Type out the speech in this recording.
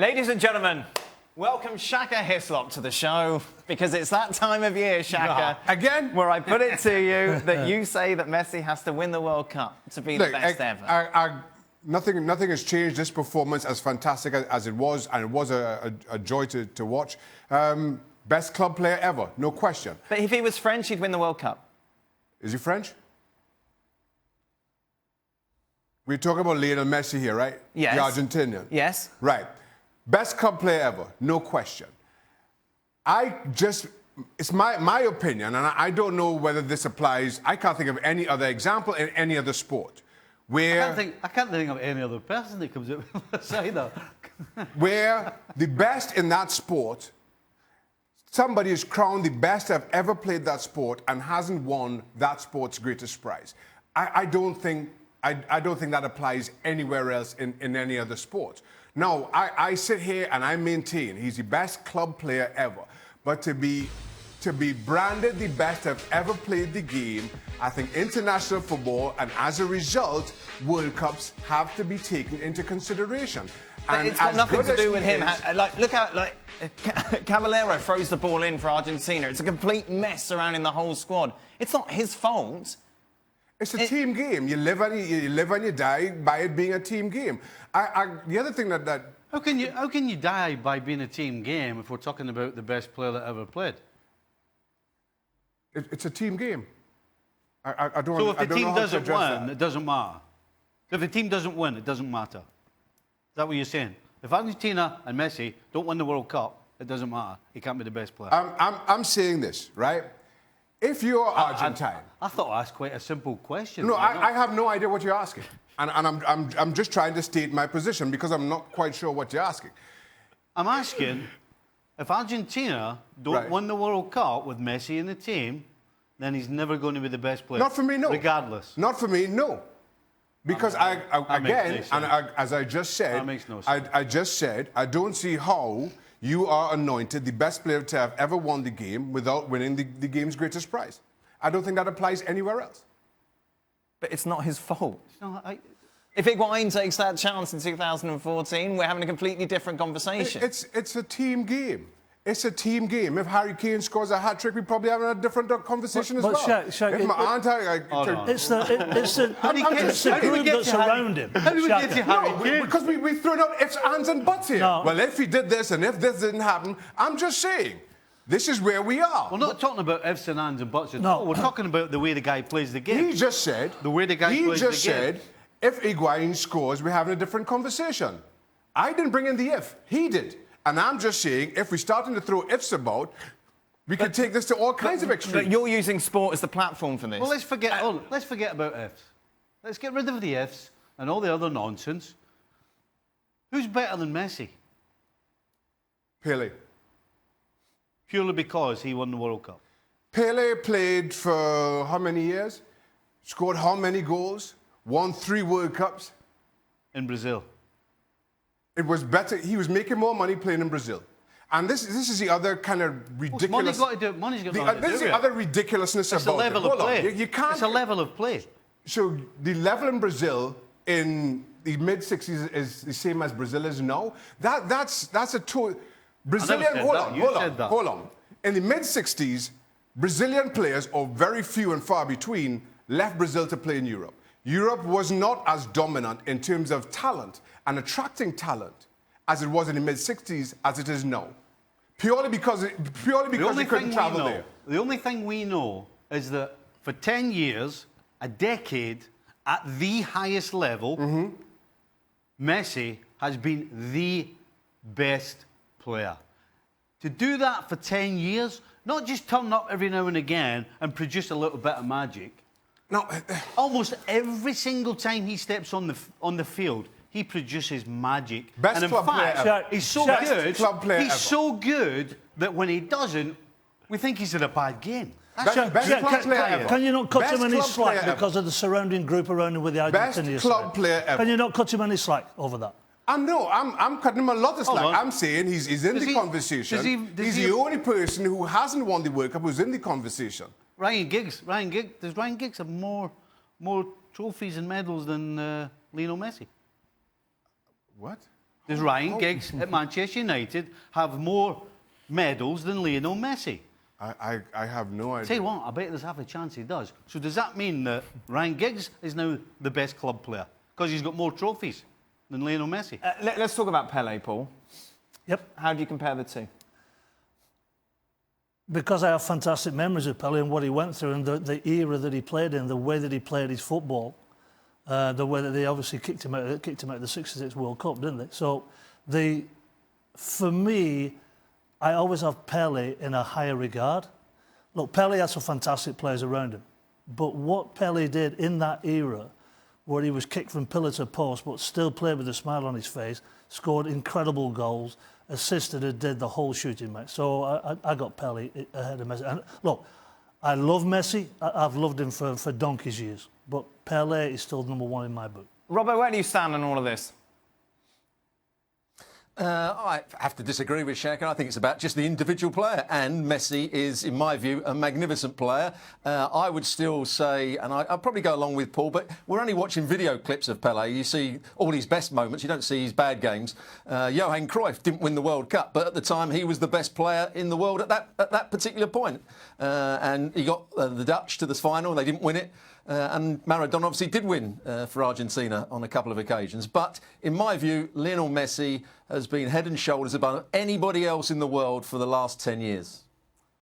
Ladies and gentlemen, welcome Shaka Hislop to the show, because it's that time of year, Shaka. Again? Where I put it to you that you say that Messi has to win the World Cup to be the best ever. Nothing has changed this performance, as fantastic as it was, and it was a joy to watch. Best club player ever, no question. But if he was French, he'd win the World Cup. Is he French? We're talking about Lionel Messi here, right? Yes. The Argentinian. Yes. Right. Best club player ever, no question. It's my opinion, and I don't know whether this applies. I can't think of any other example in any other sport where... I can't think of any other person that comes up with this either. Where the best in that sport, somebody is crowned the best to have ever played that sport and hasn't won that sport's greatest prize. I don't think that applies anywhere else in any other sport. No, I sit here and I maintain he's the best club player ever. But to be branded the best to have ever played the game, I think international football, and as a result, World Cups have to be taken into consideration. But it's got nothing to do with him. Look how Caballero throws the ball in for Argentina. It's a complete mess surrounding the whole squad. It's not his fault. It's a team game. You live and you die by it being a team game. The other thing that how can you die by being a team game if we're talking about the best player that ever played? It's a team game. I don't. So if the team doesn't win, that. it doesn't matter. If the team doesn't win, it doesn't matter. Is that what you're saying? If Argentina and Messi don't win the World Cup, it doesn't matter. He can't be the best player. I'm saying this, right? If you're Argentine... I thought I asked quite a simple question. No, I have no idea what you're asking. And I'm just trying to state my position because I'm not quite sure what you're asking. I'm asking, if Argentina don't win the World Cup with Messi in the team, then he's never going to be the best player. Not for me, no. Regardless. Not for me, no. Because as I just said... That makes no sense. I just said, I don't see how you are anointed the best player to have ever won the game without winning the game's greatest prize. I don't think that applies anywhere else. But it's not his fault. No, if Higuain takes that chance in 2014, we're having a completely different conversation. It's a team game. It's a team game. If Harry Kane scores a hat-trick, we're probably having a different conversation as well. Shaq, if my aunt... It's the group that's around him. How do we get to Harry Kane? Because we're throwing out ifs, ands and buts here. No. Well, if he did this and if this didn't happen, I'm just saying, this is where we are. We're not talking about ifs and ands and buts. No. We're talking about the way the guy plays the game. He just said... The way the guy plays the game. He just said, if Higuain scores, we're having a different conversation. I didn't bring in the if. He did. And I'm just saying, if we're starting to throw ifs about, we can take this to all kinds of extremes. But you're using sport as the platform for this. Well, let's forget about ifs. Let's get rid of the ifs and all the other nonsense. Who's better than Messi? Pele. Purely because he won the World Cup. Pele played for how many years? Scored how many goals? Won 3 World Cups? In Brazil. It was better. He was making more money playing in Brazil. And this is the other kind of ridiculous... Money's got to do it. This is the other ridiculousness about it. It's a level of play. You can't... It's a level of play. So the level in Brazil in the mid-60s is the same as Brazil is now. That's a total... Brazilian... Hold on. In the mid-60s, Brazilian players, or very few and far between, left Brazil to play in Europe. Europe was not as dominant in terms of talent and attracting talent as it was in the mid-60s as it is now. Purely because they couldn't travel there. The only thing we know is that for 10 years, a decade, at the highest level, Messi has been the best player. To do that for 10 years, not just turn up every now and again and produce a little bit of magic. No, almost every single time he steps on the field, he produces magic. Best club player ever. He's so good. He's so good that when he doesn't, we think he's in a bad game. Can you not cut him any slack because of the surrounding group around him with the Argentina? Best club player ever. Can you not cut him any slack over that? No, I'm cutting him a lot of slack. I'm saying he's in the conversation. He's the only person who hasn't won the World Cup who's in the conversation. Ryan Giggs. Does Ryan Giggs have more trophies and medals than Lionel Messi? What? Does Ryan Giggs at Manchester United have more medals than Lionel Messi? I have no idea. Tell you what, I bet there's half a chance he does. So does that mean that Ryan Giggs is now the best club player? Because he's got more trophies than Lionel Messi. Let's talk about Pele, Paul. Yep. How do you compare the two? Because I have fantastic memories of Pele and what he went through and the era that he played in, the way that he played his football, the way that they obviously kicked him out of the '66 World Cup, didn't they? So, for me, I always have Pele in a higher regard. Look, Pele had some fantastic players around him, but what Pele did in that era, where he was kicked from pillar to post, but still played with a smile on his face, scored incredible goals, assisted and did the whole shooting match. So I got Pele ahead of Messi. And look, I love Messi. I've loved him for donkey's years. But Pele is still number one in my book. Robbo, where do you stand on all of this? I have to disagree with Shaka. I think it's about just the individual player. And Messi is, in my view, a magnificent player. I would still say, and I'll probably go along with Paul, but we're only watching video clips of Pele. You see all his best moments. You don't see his bad games. Johan Cruyff didn't win the World Cup, but at the time he was the best player in the world at that particular point. And he got the Dutch to the final. They didn't win it. And Maradona obviously did win for Argentina on a couple of occasions. But in my view, Lionel Messi has been head and shoulders above anybody else in the world for the last 10 years.